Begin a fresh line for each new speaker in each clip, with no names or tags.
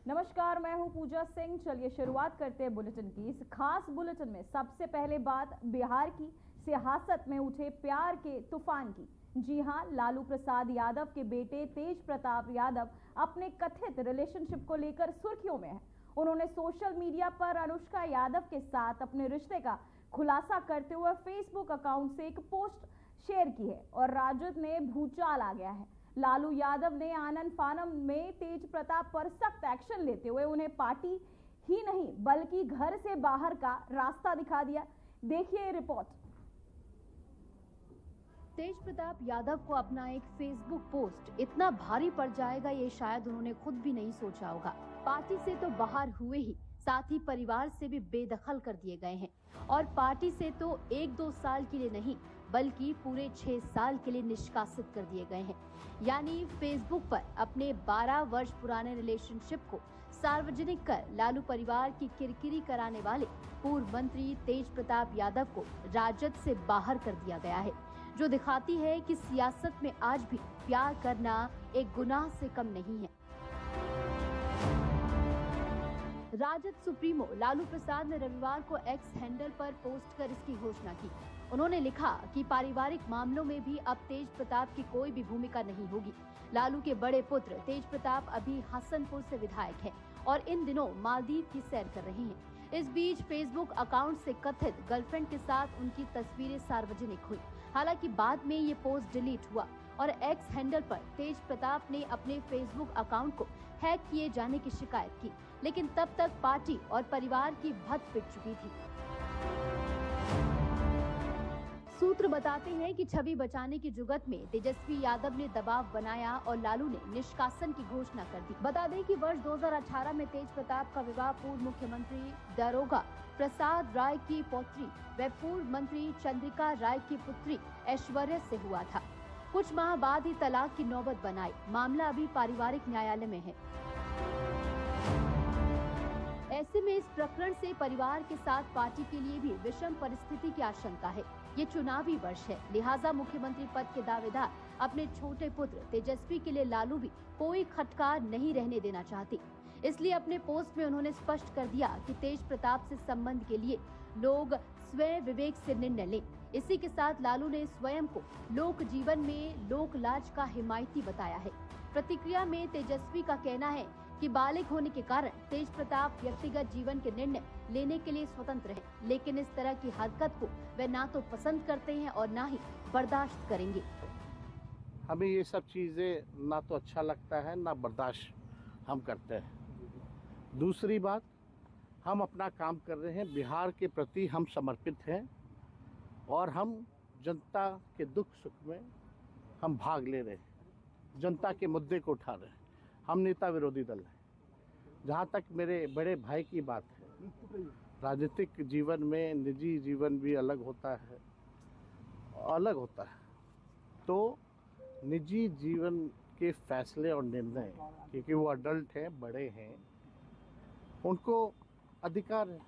नमस्कार, मैं हूं पूजा सिंह। चलिए शुरुआत करते हैं बुलेटिन की। इस खास बुलेटिन में सबसे पहले बात बिहार की सियासत में उठे प्यार के तूफान की। जी हां, लालू प्रसाद यादव के बेटे तेज प्रताप यादव अपने कथित रिलेशनशिप को लेकर सुर्खियों में हैं। उन्होंने सोशल मीडिया पर अनुष्का यादव के साथ अपने रिश्ते का खुलासा करते हुए फेसबुक अकाउंट से एक पोस्ट शेयर की है और राजद में भूचाल आ गया है। लालू यादव ने आनन फानन में तेज प्रताप पर सख्त एक्शन लेते हुए उन्हें पार्टी ही नहीं बल्कि घर से बाहर का रास्ता दिखा दिया। देखिए रिपोर्ट।
तेज प्रताप यादव को अपना एक फेसबुक पोस्ट इतना भारी पड़ जाएगा, ये शायद उन्होंने खुद भी नहीं सोचा होगा। पार्टी से तो बाहर हुए ही, साथ ही परिवार से भी बेदखल कर दिए गए हैं और पार्टी से तो 1-2 साल के लिए नहीं बल्कि पूरे 6 साल के लिए निष्कासित कर दिए गए हैं। यानी फेसबुक पर अपने 12 वर्ष पुराने रिलेशनशिप को सार्वजनिक कर लालू परिवार की किरकिरी कराने वाले पूर्व मंत्री तेज प्रताप यादव को राजद से बाहर कर दिया गया है, जो दिखाती है कि सियासत में आज भी प्यार करना एक गुनाह से कम नहीं है। राजद सुप्रीमो लालू प्रसाद ने रविवार को एक्स हैंडल पर पोस्ट कर इसकी घोषणा की। उन्होंने लिखा कि पारिवारिक मामलों में भी अब तेज प्रताप की कोई भी भूमिका नहीं होगी। लालू के बड़े पुत्र तेज प्रताप अभी हसनपुर से विधायक हैं और इन दिनों मालदीव की सैर कर रहे हैं। इस बीच फेसबुक अकाउंट से कथित गर्लफ्रेंड के साथ उनकी तस्वीरें सार्वजनिक हुई। हालांकि बाद में ये पोस्ट डिलीट हुआ और एक्स हैंडल पर तेज प्रताप ने अपने फेसबुक अकाउंट को हैक किए जाने की शिकायत की, लेकिन तब तक पार्टी और परिवार की भद्द पिट चुकी थी। सूत्र बताते हैं कि छवि बचाने की जुगत में तेजस्वी यादव ने दबाव बनाया और लालू ने निष्कासन की घोषणा कर दी। बता दें कि वर्ष 2018 में तेज प्रताप का विवाह पूर्व मुख्यमंत्री दारोगा प्रसाद राय की पौत्री व पूर्व मंत्री चंद्रिका राय की पुत्री ऐश्वर्या से हुआ था। कुछ माह बाद ही तलाक की नौबत बनाई। मामला अभी पारिवारिक न्यायालय में है। ऐसे में इस प्रकरण से परिवार के साथ पार्टी के लिए भी विषम परिस्थिति की आशंका है। ये चुनावी वर्ष है, लिहाजा मुख्यमंत्री पद के दावेदार अपने छोटे पुत्र तेजस्वी के लिए लालू भी कोई खटका नहीं रहने देना चाहते। इसलिए अपने पोस्ट में उन्होंने स्पष्ट कर दिया कि तेज प्रताप से संबंध के लिए लोग स्वयं विवेक से निर्णय लें। इसी के साथ लालू ने स्वयं को लोक जीवन में लोक लाज का हिमायती बताया है। प्रतिक्रिया में तेजस्वी का कहना है कि बालिग होने के कारण तेज प्रताप व्यक्तिगत जीवन के निर्णय लेने के लिए स्वतंत्र हैं, लेकिन इस तरह की हरकत को वे ना तो पसंद करते हैं और ना ही बर्दाश्त करेंगे।
हमें ये सब चीजें ना तो अच्छा लगता है ना बर्दाश्त हम करते हैं। दूसरी बात, हम अपना काम कर रहे हैं, बिहार के प्रति हम समर्पित हैं और हम जनता के दुख सुख में हम भाग ले रहे हैं, जनता के मुद्दे को उठा रहे हैं। हम नेता विरोधी दल हैं। जहाँ तक मेरे बड़े भाई की बात है, राजनीतिक जीवन में निजी जीवन भी अलग होता है, तो निजी जीवन के फैसले और निर्णय, क्योंकि वो अडल्ट हैं, बड़े हैं, उनको अधिकार है।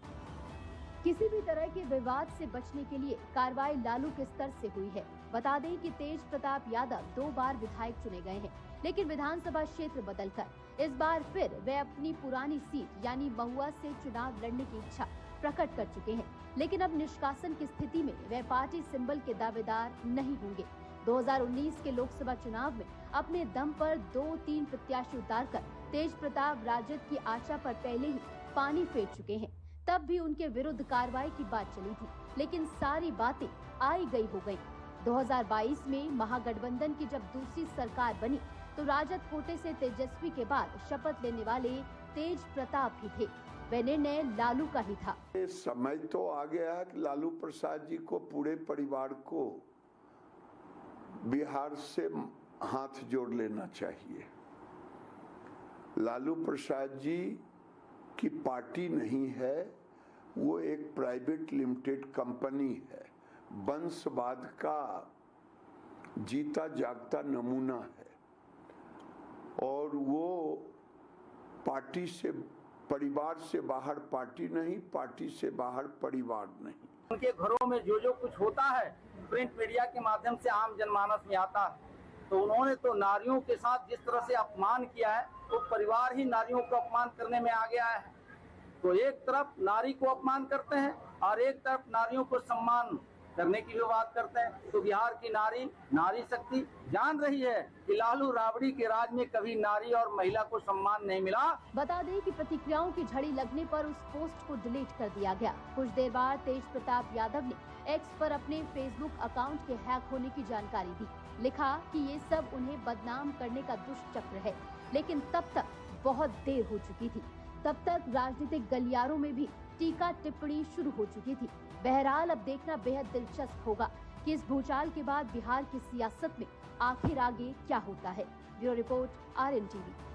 किसी भी तरह के विवाद से बचने के लिए कार्रवाई लालू के स्तर से हुई है। बता दें कि तेज प्रताप यादव 2 बार विधायक चुने गए हैं, लेकिन विधानसभा क्षेत्र बदलकर इस बार फिर वे अपनी पुरानी सीट यानी महुआ से चुनाव लड़ने की इच्छा प्रकट कर चुके हैं। लेकिन अब निष्कासन की स्थिति में वे पार्टी सिंबल के दावेदार नहीं होंगे। 2019 के लोकसभा चुनाव में अपने दम पर 2-3 प्रत्याशी उतारकर तेज प्रताप राजद की आशा पर पहले ही पानी फेर चुके हैं। तब भी उनके विरुद्ध कार्रवाई की बात चली थी, लेकिन सारी बातें आई गई हो गयी। 2022 में महागठबंधन की जब दूसरी सरकार बनी तो राजद कोटे से तेजस्वी के बाद शपथ लेने वाले तेज प्रताप ही थे। वह निर्णय लालू का ही था।
समय तो आ गया है कि लालू प्रसाद जी को, पूरे परिवार को बिहार से हाथ जोड़ लेना चाहिए। लालू प्रसाद जी की पार्टी नहीं है, वो एक प्राइवेट लिमिटेड कंपनी है, वंशवाद का जीता जागता नमूना है और वो पार्टी से, परिवार से बाहर पार्टी नहीं, पार्टी से बाहर परिवार नहीं।
उनके घरों में जो कुछ होता है प्रिंट मीडिया के माध्यम से आम जनमानस में आता है। तो उन्होंने तो नारियों के साथ जिस तरह से अपमान किया है, तो परिवार ही नारियों को अपमान करने में आ गया है। तो एक तरफ नारी को अपमान करते हैं और एक तरफ नारियों को सम्मान करने की भी बात करते हैं। तो बिहार की नारी शक्ति जान रही है कि लालू राबड़ी के राज में कभी नारी और महिला को सम्मान नहीं मिला।
बता दें कि प्रतिक्रियाओं की झड़ी लगने पर उस पोस्ट को डिलीट कर दिया गया। कुछ देर बाद तेज प्रताप यादव ने एक्स पर अपने फेसबुक अकाउंट के हैक होने की जानकारी दी। लिखा कि ये सब उन्हें बदनाम करने का दुष्चक्र है, लेकिन तब तक बहुत देर हो चुकी थी। तब तक राजनीतिक गलियारों में भी टीका टिप्पणी शुरू हो चुकी थी। बहरहाल अब देखना बेहद दिलचस्प होगा कि इस भूचाल के बाद बिहार की सियासत में आखिर आगे क्या होता है। Bureau report, RNTV।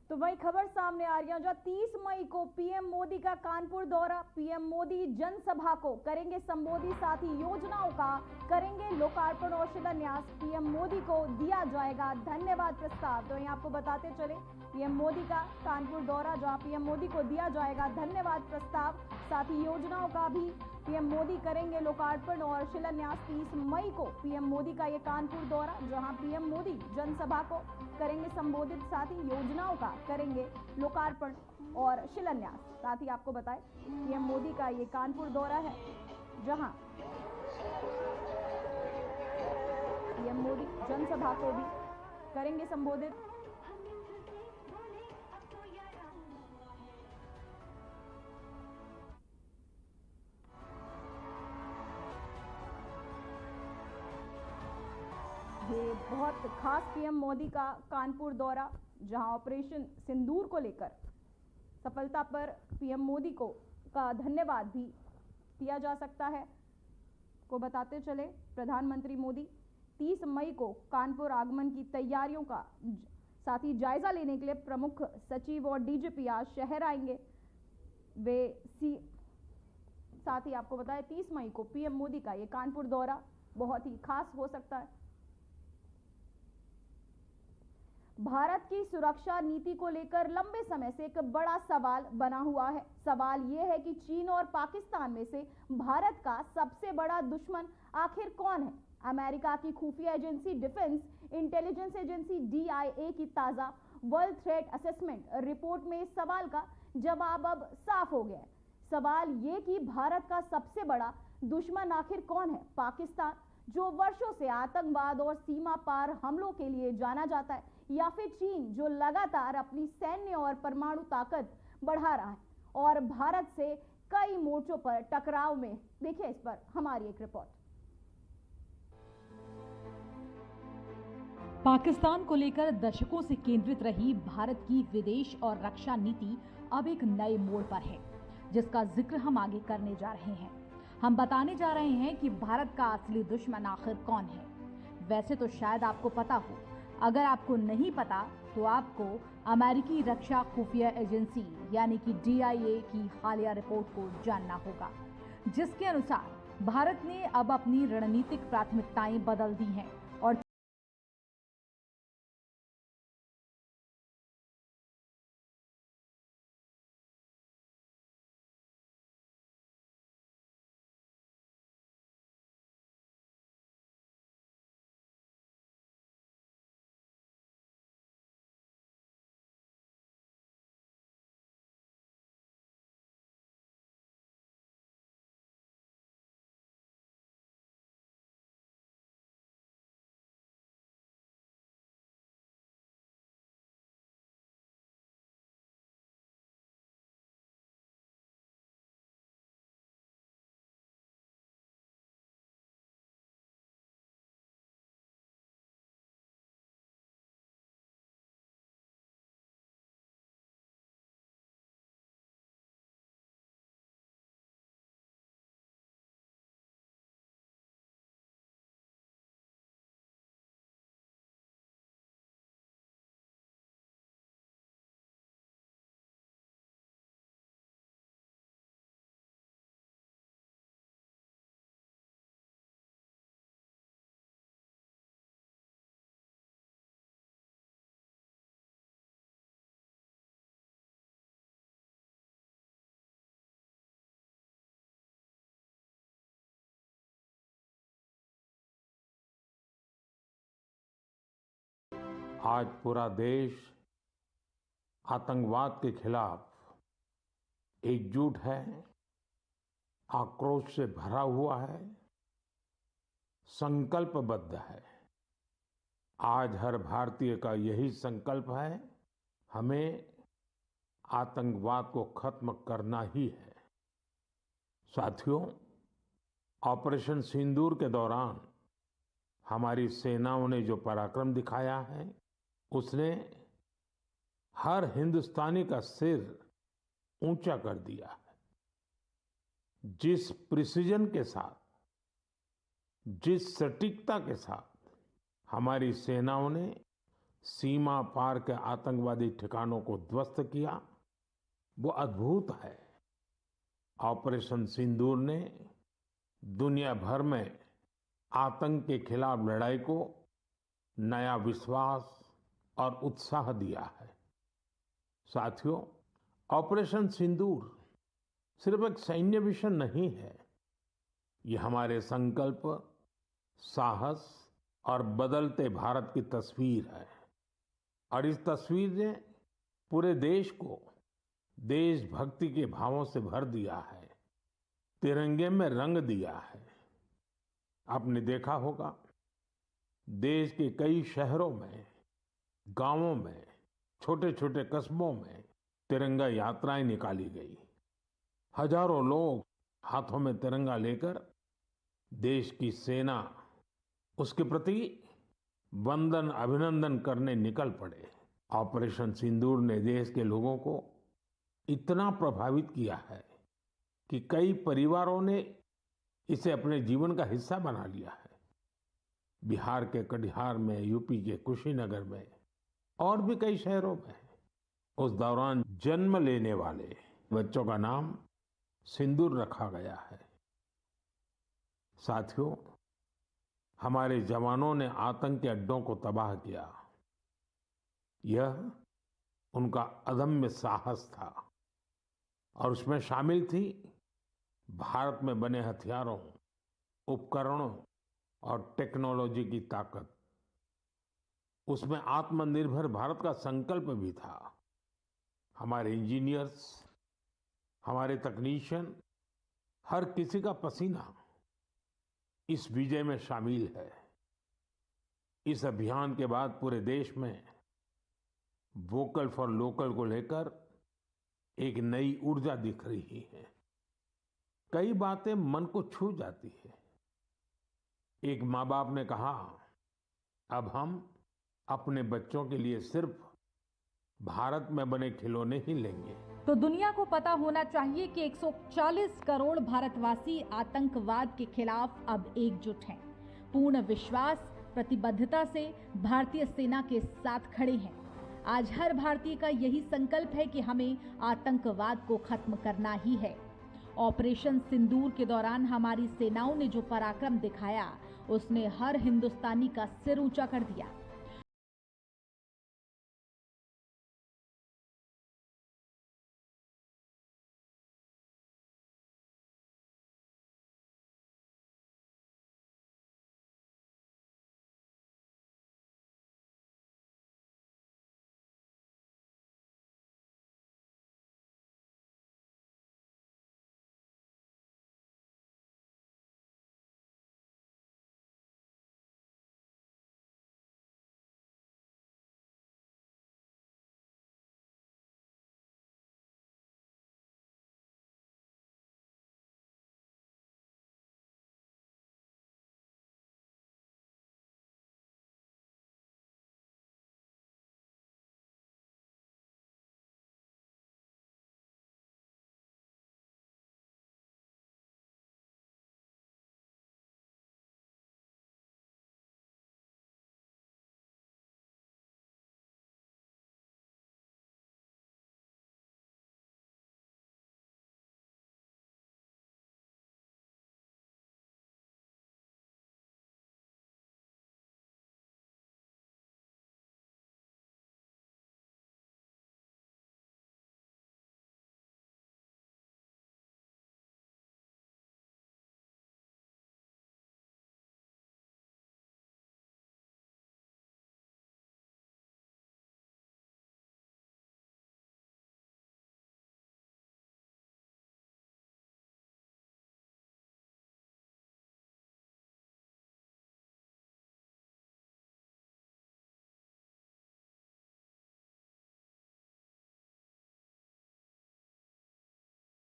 तो वही खबर सामने आ रही है, जहां 30 मई को पीएम मोदी का कानपुर दौरा। पीएम मोदी जनसभा को करेंगे संबोधित, साथ ही योजनाओं का करेंगे लोकार्पण और शिलान्यास। पीएम मोदी को दिया जाएगा धन्यवाद प्रस्ताव। तो यहाँ आपको बताते चले, पीएम मोदी का कानपुर दौरा, जहां पीएम मोदी को दिया जाएगा धन्यवाद प्रस्ताव, साथ ही योजनाओं का भी पीएम मोदी करेंगे लोकार्पण और शिलान्यास। 30 मई को पीएम मोदी का ये कानपुर दौरा, जहां पीएम मोदी जनसभा को करेंगे संबोधित, साथ ही योजनाओं का करेंगे लोकार्पण और शिलान्यास। साथ ही आपको बताएं, पीएम मोदी का ये कानपुर दौरा है, जहां पीएम मोदी जनसभा को भी करेंगे संबोधित। ये बहुत खास पीएम मोदी का कानपुर दौरा, जहां ऑपरेशन सिंदूर को लेकर सफलता पर पीएम मोदी को का धन्यवाद भी दिया जा सकता है। को बताते चले, प्रधानमंत्री मोदी 30 मई को कानपुर आगमन की तैयारियों का साथ ही जायजा लेने के लिए प्रमुख सचिव और डीजीपी आज शहर आएंगे। साथ ही आपको बताएं, 30 मई को पीएम मोदी का ये कानपुर दौरा बहुत ही खास हो सकता है। भारत की सुरक्षा नीति को लेकर लंबे समय से एक बड़ा सवाल बना हुआ है। सवाल यह है कि चीन और पाकिस्तान में से भारत का सबसे बड़ा दुश्मन आखिर कौन है। अमेरिका की खुफिया agency defence intelligence agency DIA की ताजा वर्ल्ड थ्रेट असेसमेंट रिपोर्ट में इस सवाल का जवाब अब साफ हो गया है। सवाल ये कि भारत का सबसे बड़ा दुश्मन आखिर कौन है। पाकिस्तान, जो वर्षों से आतंकवाद और सीमा पार हमलों के लिए जाना जाता है, या फिर चीन, जो लगातार अपनी सैन्य और परमाणु ताकत बढ़ा रहा है और भारत से कई मोर्चों पर टकराव में। देखिए इस पर हमारी एक रिपोर्ट।
पाकिस्तान को लेकर दशकों से केंद्रित रही भारत की विदेश और रक्षा नीति अब एक नए मोड़ पर है, जिसका जिक्र हम आगे करने जा रहे हैं। हम बताने जा रहे हैं कि भारत का असली दुश्मन आखिर कौन है। वैसे तो शायद आपको पता हो, अगर आपको नहीं पता तो आपको अमेरिकी रक्षा खुफिया एजेंसी यानी कि DIA की हालिया रिपोर्ट को जानना होगा, जिसके अनुसार भारत ने अब अपनी रणनीतिक प्राथमिकताएं बदल दी हैं और
आज पूरा देश आतंकवाद के खिलाफ एकजुट है, आक्रोश से भरा हुआ है, संकल्पबद्ध है। आज हर भारतीय का यही संकल्प है, हमें आतंकवाद को खत्म करना ही है। साथियों, ऑपरेशन सिंदूर के दौरान हमारी सेनाओं ने जो पराक्रम दिखाया है, उसने हर हिंदुस्तानी का सिर ऊंचा कर दिया है। जिस प्रिसीजन के साथ, जिस सटीकता के साथ हमारी सेनाओं ने सीमा पार के आतंकवादी ठिकानों को ध्वस्त किया, वो अद्भुत है। ऑपरेशन सिंदूर ने दुनिया भर में आतंक के खिलाफ लड़ाई को नया विश्वास और उत्साह दिया है। साथियों, ऑपरेशन सिंदूर सिर्फ एक सैन्य मिशन नहीं है, ये हमारे संकल्प, साहस और बदलते भारत की तस्वीर है। और इस तस्वीर ने पूरे देश को देशभक्ति के भावों से भर दिया है, तिरंगे में रंग दिया है। आपने देखा होगा, देश के कई शहरों में, गांवों में, छोटे छोटे कस्बों में तिरंगा यात्राएं निकाली गई। हजारों लोग हाथों में तिरंगा लेकर देश की सेना, उसके प्रति वंदन अभिनंदन करने निकल पड़े। ऑपरेशन सिंदूर ने देश के लोगों को इतना प्रभावित किया है कि कई परिवारों ने इसे अपने जीवन का हिस्सा बना लिया है। बिहार के कटिहार में, यूपी के कुशीनगर में और भी कई शहरों में उस दौरान जन्म लेने वाले बच्चों का नाम सिंदूर रखा गया है। साथियों, हमारे जवानों ने आतंक के अड्डों को तबाह किया। यह उनका अदम्य साहस था और उसमें शामिल थी भारत में बने हथियारों, उपकरणों और टेक्नोलॉजी की ताकत। उसमें आत्मनिर्भर भारत का संकल्प भी था। हमारे इंजीनियर्स, हमारे तकनीशियन, हर किसी का पसीना इस विजय में शामिल है। इस अभियान के बाद पूरे देश में वोकल फॉर लोकल को लेकर एक नई ऊर्जा दिख रही है। कई बातें मन को छू जाती है। एक माँ बाप ने कहा, अब हम अपने बच्चों के लिए सिर्फ भारत में बने खिलौने ही लेंगे।
तो दुनिया को पता होना चाहिए कि 140 करोड़ भारतवासी आतंकवाद के खिलाफ अब एकजुट हैं। पूर्ण विश्वास, प्रतिबद्धता से भारतीय सेना के साथ खड़े हैं। आज हर भारतीय का यही संकल्प है कि हमें आतंकवाद को खत्म करना ही है। ऑपरेशन सिंदूर के दौरान हमारी सेनाओं ने जो पराक्रम दिखाया, उसने हर हिंदुस्तानी का सिर ऊंचा कर दिया।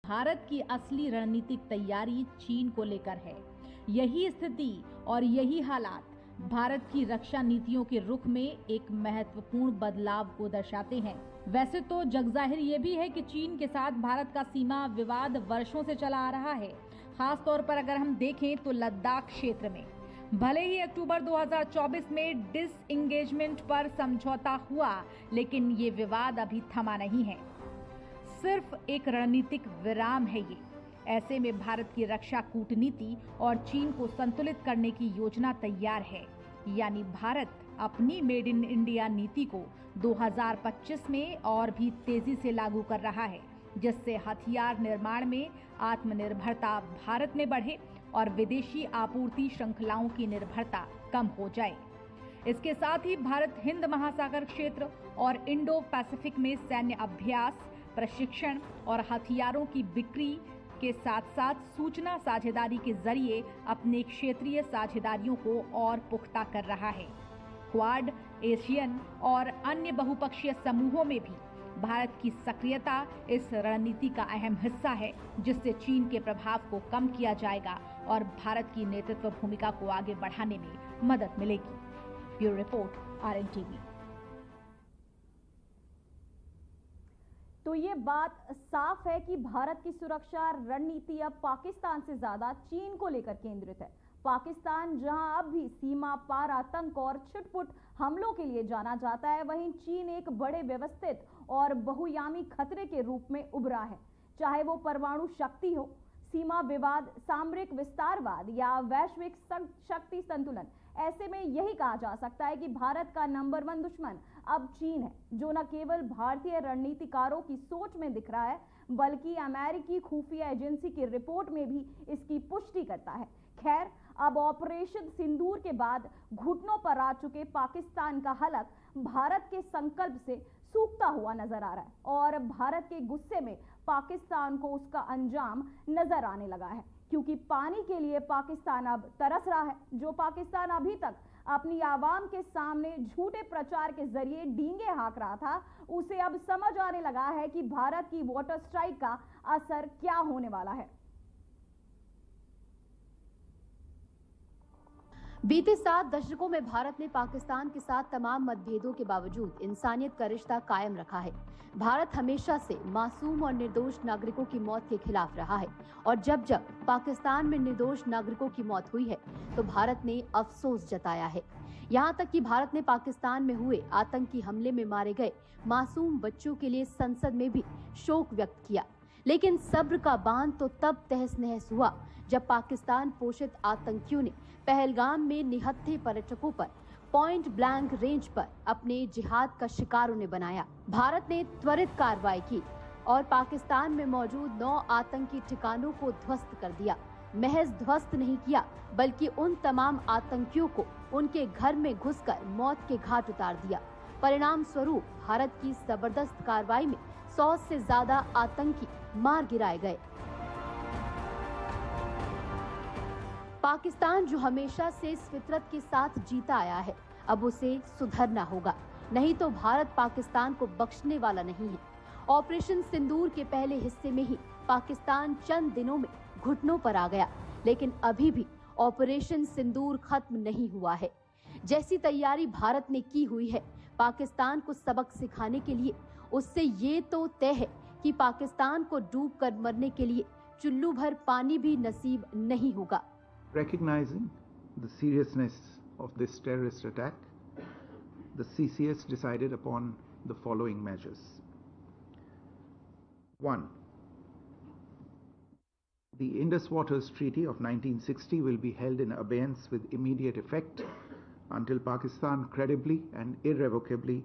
भारत की असली रणनीतिक तैयारी चीन को लेकर है। यही स्थिति और यही हालात भारत की रक्षा नीतियों के रुख में एक महत्वपूर्ण बदलाव को दर्शाते हैं। वैसे तो जगजाहिर ये भी है कि चीन के साथ भारत का सीमा विवाद वर्षों से चला आ रहा है। खास तौर पर अगर हम देखें तो लद्दाख क्षेत्र में भले ही अक्टूबर 2024 में डिसएंगेजमेंट पर समझौता हुआ, लेकिन ये विवाद अभी थमा नहीं है। सिर्फ एक रणनीतिक विराम है ये। ऐसे में भारत की रक्षा कूटनीति और चीन को संतुलित करने की योजना तैयार है। यानी भारत अपनी मेड इन इंडिया नीति को 2025 में और भी तेजी से लागू कर रहा है, जिससे हथियार निर्माण में आत्मनिर्भरता भारत में बढ़े और विदेशी आपूर्ति श्रृंखलाओं की निर्भरता कम हो जाए। इसके साथ ही भारत हिंद महासागर क्षेत्र और इंडो पैसिफिक में सैन्य अभ्यास, प्रशिक्षण और हथियारों की बिक्री के साथ साथ सूचना साझेदारी के जरिए अपने क्षेत्रीय साझेदारियों को और पुख्ता कर रहा है। क्वाड, एशियन और अन्य बहुपक्षीय समूहों में भी भारत की सक्रियता इस रणनीति का अहम हिस्सा है, जिससे चीन के प्रभाव को कम किया जाएगा और भारत की नेतृत्व भूमिका को आगे बढ़ाने में मदद मिलेगी। Bureau report, RNTV।
तो ये बात साफ है कि भारत की सुरक्षा रणनीति अब पाकिस्तान से ज्यादा चीन को लेकर केंद्रित है। पाकिस्तान जहां अब भी सीमा पार आतंक और छिटपुट हमलों के लिए जाना जाता है, वहीं चीन एक बड़े व्यवस्थित और बहुआयामी खतरे के रूप में उभरा है। चाहे वो परमाणु शक्ति हो, सीमा विवाद, सामरिक विस्तारवाद या वैश्विक शक्ति संतुलन, ऐसे में यही कहा जा सकता है कि भारत का नंबर 1 दुश्मन अब चीन है, जो न केवल भारतीय रणनीतिकारों की सोच में दिख रहा है, बल्कि अमेरिकी खुफिया एजेंसी की रिपोर्ट में भी इसकी पुष्टि करता है। खैर, अब ऑपरेशन सिंदूर के बाद घुटनों पर आ चुके पाकिस्तान का हलक भारत के संकल्प से सूखता हुआ नजर आ रहा है और भारत के गुस्से में पाकिस्तान को उसका अंजाम नजर आने लगा है, क्योंकि पानी के लिए पाकिस्तान अब तरस रहा है। जो पाकिस्तान अभी तक अपनी आवाम के सामने झूठे प्रचार के जरिए डींगे हाँक रहा था, उसे अब समझ आने लगा है कि भारत की वाटर स्ट्राइक का असर क्या होने वाला है।
बीते 7 दशकों में भारत ने पाकिस्तान के साथ तमाम मतभेदों के बावजूद इंसानियत का रिश्ता कायम रखा है। भारत हमेशा से मासूम और निर्दोष नागरिकों की मौत के खिलाफ रहा है और जब जब पाकिस्तान में निर्दोष नागरिकों की मौत हुई है तो भारत ने अफसोस जताया है। यहाँ तक कि भारत ने पाकिस्तान में हुए आतंकी हमले में मारे गए मासूम बच्चों के लिए संसद में भी शोक व्यक्त किया। लेकिन सब्र का बांध तो तब तहस नहस हुआ जब पाकिस्तान पोषित आतंकियों ने पहलगाम में निहत्थे पर्यटकों पर पॉइंट ब्लैंक रेंज पर अपने जिहाद का शिकार उन्हें बनाया। भारत ने त्वरित कार्रवाई की और पाकिस्तान में मौजूद 9 आतंकी ठिकानों को ध्वस्त कर दिया। महज ध्वस्त नहीं किया, बल्कि उन तमाम आतंकियों को उनके घर में घुसकर मौत के घाट उतार दिया। परिणाम स्वरूप भारत की जबरदस्त कार्रवाई में 100 से ज्यादा आतंकी मार गिराए गए। पाकिस्तान जो हमेशा से इस फितरत के साथ जीता आया है, अब उसे सुधरना होगा, नहीं तो भारत पाकिस्तान को बख्शने वाला नहीं है। ऑपरेशन सिंदूर के पहले हिस्से में ही पाकिस्तान चंद दिनों में घुटनों पर आ गया, लेकिन अभी भी ऑपरेशन सिंदूर खत्म नहीं हुआ है। जैसी तैयारी भारत ने की हुई है पाकिस्तान को सबक सिखाने के लिए, उससे ये तो तय है कि पाकिस्तान को डूब कर मरने के लिए चुल्लू भर पानी भी नसीब नहीं होगा।
Recognizing the seriousness of this terrorist attack, the CCS decided upon the following measures. 1. The Indus Waters Treaty of 1960 will be held in abeyance with immediate effect until Pakistan credibly and irrevocably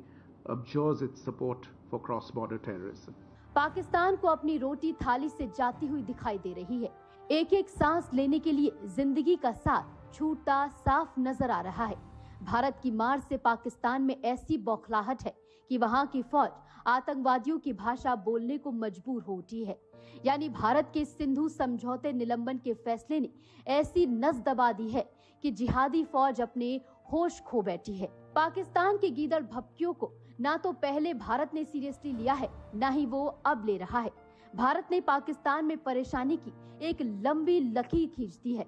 abjures its support for cross-border terrorism.
Pakistan को अपनी रोटी थाली से जाती हुई दिखाई दे रही है। एक एक सांस लेने के लिए जिंदगी का साथ छूटता साफ नजर आ रहा है। भारत की मार से पाकिस्तान में ऐसी बौखलाहट है कि वहां की फौज आतंकवादियों की भाषा बोलने को मजबूर हो उठी है। यानी भारत के सिंधु समझौते निलंबन के फैसले ने ऐसी नस दबा दी है कि जिहादी फौज अपने होश खो बैठी है। पाकिस्तान के गीदड़ भपकियों को ना तो पहले भारत ने सीरियसली लिया है, ना ही वो अब ले रहा है। भारत ने पाकिस्तान में परेशानी की एक लंबी लकीर खींच दी है।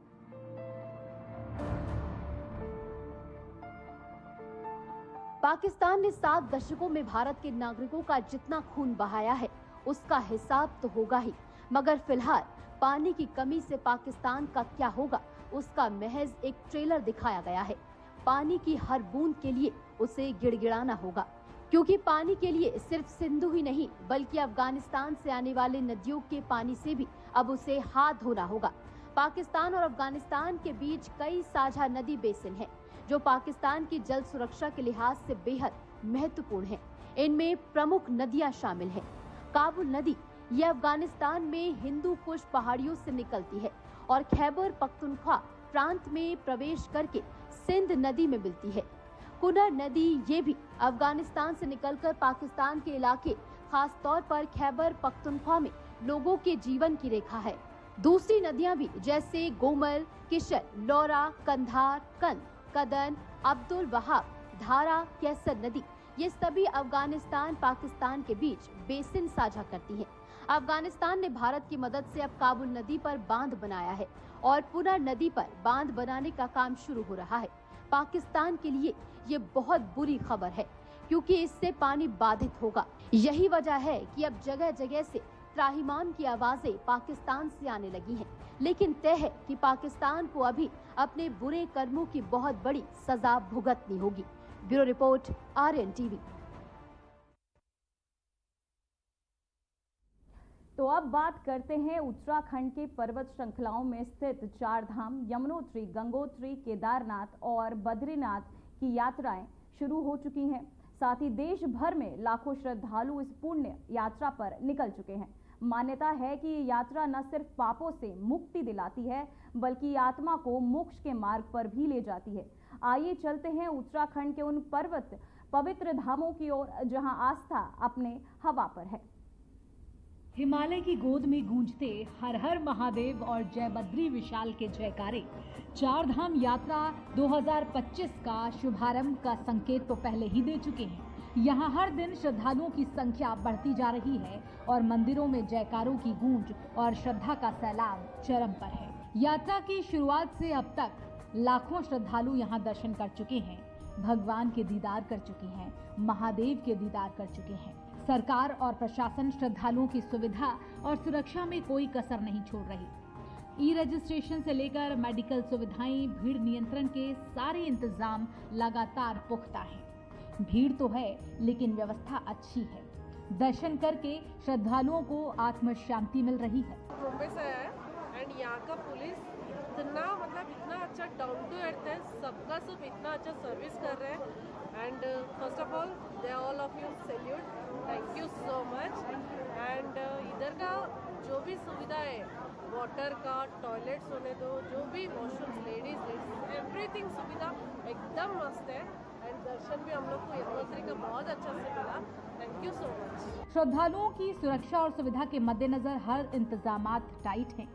पाकिस्तान ने 7 दशकों में भारत के नागरिकों का जितना खून बहाया है उसका हिसाब तो होगा ही, मगर फिलहाल पानी की कमी से पाकिस्तान का क्या होगा उसका महज एक ट्रेलर दिखाया गया है। पानी की हर बूंद के लिए उसे गिड़गिड़ाना होगा, क्योंकि पानी के लिए सिर्फ सिंधु ही नहीं बल्कि अफगानिस्तान से आने वाले नदियों के पानी से भी अब उसे हाथ धोना होगा। पाकिस्तान और अफगानिस्तान के बीच कई साझा नदी बेसिन हैं, जो पाकिस्तान की जल सुरक्षा के लिहाज से बेहद महत्वपूर्ण है। इनमें प्रमुख नदियां शामिल हैं। काबुल नदी यह अफगानिस्तान में हिंदू कुश पहाड़ियों से निकलती है और खैबर पख्तूनख्वा प्रांत में प्रवेश करके सिंध नदी में मिलती है। कुनर नदी ये भी अफगानिस्तान से निकलकर पाकिस्तान के इलाके खास तौर पर खैबर पख्तूनख्वा में लोगों के जीवन की रेखा है। दूसरी नदियां भी जैसे गोमल, किशर, लौरा, कंधार, कंद, कदन, अब्दुल वहाब, धारा, कैसर नदी ये सभी अफगानिस्तान पाकिस्तान के बीच बेसिन साझा करती हैं। अफगानिस्तान ने भारत की मदद से अब काबुल नदी पर बांध बनाया है और पुनर नदी पर बांध बनाने का काम शुरू हो रहा है। पाकिस्तान के लिए ये बहुत बुरी खबर है, क्योंकि इससे पानी बाधित होगा। यही वजह है कि अब जगह जगह से त्राहिमाम की आवाजें पाकिस्तान से आने लगी हैं, लेकिन तय है कि पाकिस्तान को अभी अपने बुरे कर्मों की बहुत बड़ी सजा भुगतनी होगी। Bureau report, Aryan TV.
तो अब बात करते हैं उत्तराखंड के पर्वत श्रृंखलाओं में स्थित 4 धाम यमुनोत्री, गंगोत्री, केदारनाथ और बद्रीनाथ की यात्राएं शुरू हो चुकी हैं। साथ ही देश भर में लाखों श्रद्धालु इस पुण्य यात्रा पर निकल चुके हैं। मान्यता है कि ये यात्रा न सिर्फ पापों से मुक्ति दिलाती है बल्कि आत्मा को मोक्ष के मार्ग पर भी ले जाती है। आइए चलते हैं उत्तराखंड के उन पवित्र धामों की ओर जहां आस्था अपने हवा पर है।
हिमालय की गोद में गूंजते हर हर महादेव और जय बद्री विशाल के जयकारे 4 धाम यात्रा 2025 का शुभारंभ का संकेत तो पहले ही दे चुके हैं। यहाँ हर दिन श्रद्धालुओं की संख्या बढ़ती जा रही है और मंदिरों में जयकारों की गूंज और श्रद्धा का सैलाब चरम पर है। यात्रा की शुरुआत से अब तक लाखों श्रद्धालु यहाँ दर्शन कर चुके हैं, भगवान के दीदार कर चुके हैं, महादेव के दीदार कर चुके हैं। सरकार और प्रशासन श्रद्धालुओं की सुविधा और सुरक्षा में कोई कसर नहीं छोड़ रही। ई रजिस्ट्रेशन से लेकर मेडिकल सुविधाएं, भीड़ नियंत्रण के सारे इंतजाम लगातार पुख्ता हैं। भीड़ तो है लेकिन व्यवस्था अच्छी है। दर्शन करके श्रद्धालुओं को आत्म शांति मिल रही है।
बॉम्बे से है एंड यहाँ का पुलिस इतना अच्छा डाउन टू अर्थ है, सबका सब इतना अच्छा सर्विस कर रहे हैं। And first of all they all of you salute, thank you so much. And इधर का जो भी सुविधा है, वाटर का, टॉयलेट्स होने दो, जो भी वॉशरूम, लेडीज एवरीथिंग सुविधा एकदम मस्त है। एंड दर्शन भी हम लोग को यमुनोत्री का बहुत अच्छा से मिला, थैंक यू सो मच।
श्रद्धालुओं की सुरक्षा और सुविधा के मद्देनजर हर इंतजामात टाइट हैं।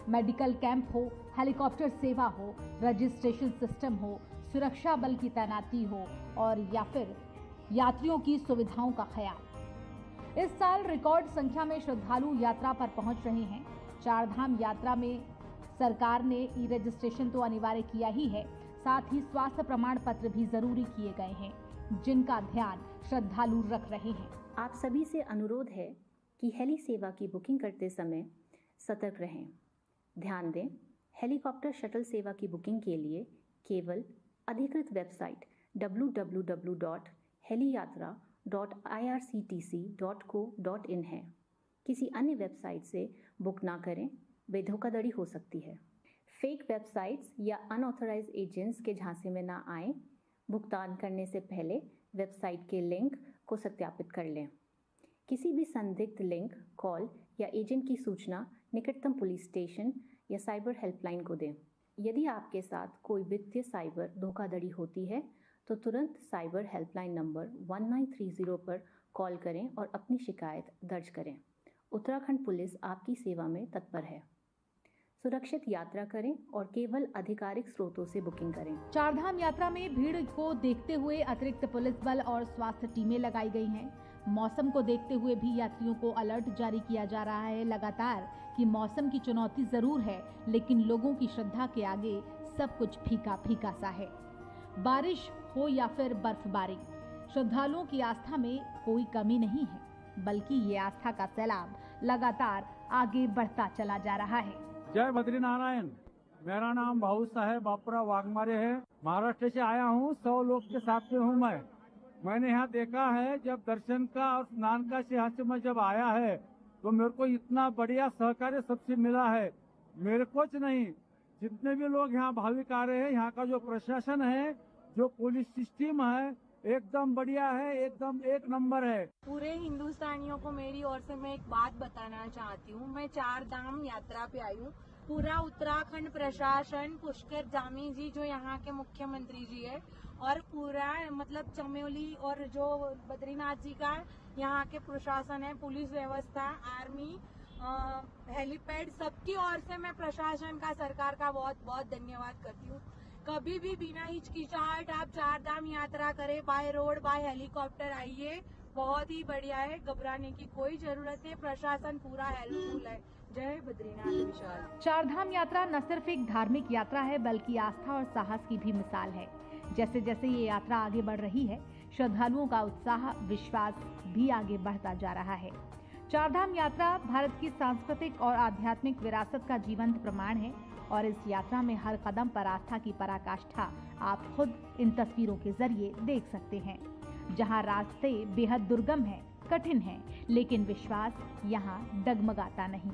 मेडिकल कैंप हो, हेलीकॉप्टर सेवा हो, रजिस्ट्रेशन सिस्टम हो, सुरक्षा बल की तैनाती हो और या फिर यात्रियों की सुविधाओं का ख्याल। इस साल रिकॉर्ड संख्या में श्रद्धालु यात्रा पर पहुंच रहे हैं। 4 धाम यात्रा में सरकार ने ई रजिस्ट्रेशन तो अनिवार्य किया ही है, साथ ही स्वास्थ्य प्रमाण पत्र भी जरूरी किए गए हैं, जिनका ध्यान श्रद्धालु रख रहे हैं।
आप सभी से अनुरोध है कि हेली सेवा की बुकिंग करते समय सतर्क रहें। ध्यान दें, हेलीकॉप्टर शटल सेवा की बुकिंग के लिए केवल अधिकृत वेबसाइट www.heliyatra.irctc.co.in है। किसी अन्य वेबसाइट से बुक ना करें, वे धोखाधड़ी हो सकती है। फेक वेबसाइट्स या अनऑथराइज्ड एजेंट्स के झांसे में ना आएं। भुगतान करने से पहले वेबसाइट के लिंक को सत्यापित कर लें। किसी भी संदिग्ध लिंक, कॉल या एजेंट की सूचना निकटतम पुलिस स्टेशन या साइबर हेल्पलाइन को दें। यदि आपके साथ कोई वित्तीय साइबर धोखाधड़ी होती है तो तुरंत साइबर हेल्पलाइन नंबर 1930 पर कॉल करें और अपनी शिकायत दर्ज करें। उत्तराखंड पुलिस आपकी सेवा में तत्पर है। सुरक्षित यात्रा करें और केवल आधिकारिक स्रोतों से बुकिंग करें।
4 धाम यात्रा में भीड़ को देखते हुए अतिरिक्त पुलिस बल और स्वास्थ्य टीमें लगाई गई हैं। मौसम को देखते हुए भी यात्रियों को अलर्ट जारी किया जा रहा है लगातार कि मौसम की चुनौती जरूर है, लेकिन लोगों की श्रद्धा के आगे सब कुछ फीका फीका सा है। बारिश हो या फिर बर्फबारी, श्रद्धालुओं की आस्था में कोई कमी नहीं है, बल्कि ये आस्था का सैलाब लगातार आगे बढ़ता चला जा रहा है।
जय बद्रीनारायण। मेरा नाम भाऊ साहेब बापुरा वाघमारे है। महाराष्ट्र से आया हूँ। 100 लोग के साथ में हूँ। मैंने यहाँ देखा है, जब दर्शन का और स्नान का सिंहासन में जब आया है तो मेरे को इतना बढ़िया सहकार्य सबसे मिला है। मेरे को नहीं, जितने भी लोग यहाँ भाविक आ रहे हैं, यहाँ का जो प्रशासन है, जो पुलिस सिस्टम है, एकदम बढ़िया है, एकदम एक नंबर है।
पूरे हिंदुस्तानियों को मेरी ओर से मैं एक बात बताना चाहती हूँ। मैं 4 धाम यात्रा पे आई हूँ। पूरा उत्तराखंड प्रशासन, पुष्कर धामी जी जो यहाँ के मुख्यमंत्री जी है, और पूरा मतलब चमोली और जो बद्रीनाथ जी का यहाँ के प्रशासन है, पुलिस व्यवस्था, आर्मी, हेलीपैड, सबकी ओर से मैं प्रशासन का, सरकार का बहुत बहुत धन्यवाद करती हूँ। कभी भी बिना हिचकिचाहट आप 4 धाम यात्रा करें, बाय रोड, बाय हेलीकॉप्टर आइए, बहुत ही बढ़िया है। घबराने की कोई जरूरत नहीं, प्रशासन पूरा हेल्पफुल है। जय बद्रीनाथ विशाल।
4 धाम यात्रा न सिर्फ एक धार्मिक यात्रा है, बल्कि आस्था और साहस की भी मिसाल है। जैसे जैसे ये यात्रा आगे बढ़ रही है, श्रद्धालुओं का उत्साह, विश्वास भी आगे बढ़ता जा रहा है। 4 धाम यात्रा भारत की सांस्कृतिक और आध्यात्मिक विरासत का जीवंत प्रमाण है, और इस यात्रा में हर कदम पर आस्था की पराकाष्ठा आप खुद इन तस्वीरों के जरिए देख सकते हैं। जहां रास्ते बेहद दुर्गम हैं, कठिन हैं, लेकिन विश्वास यहाँ डगमगाता नहीं।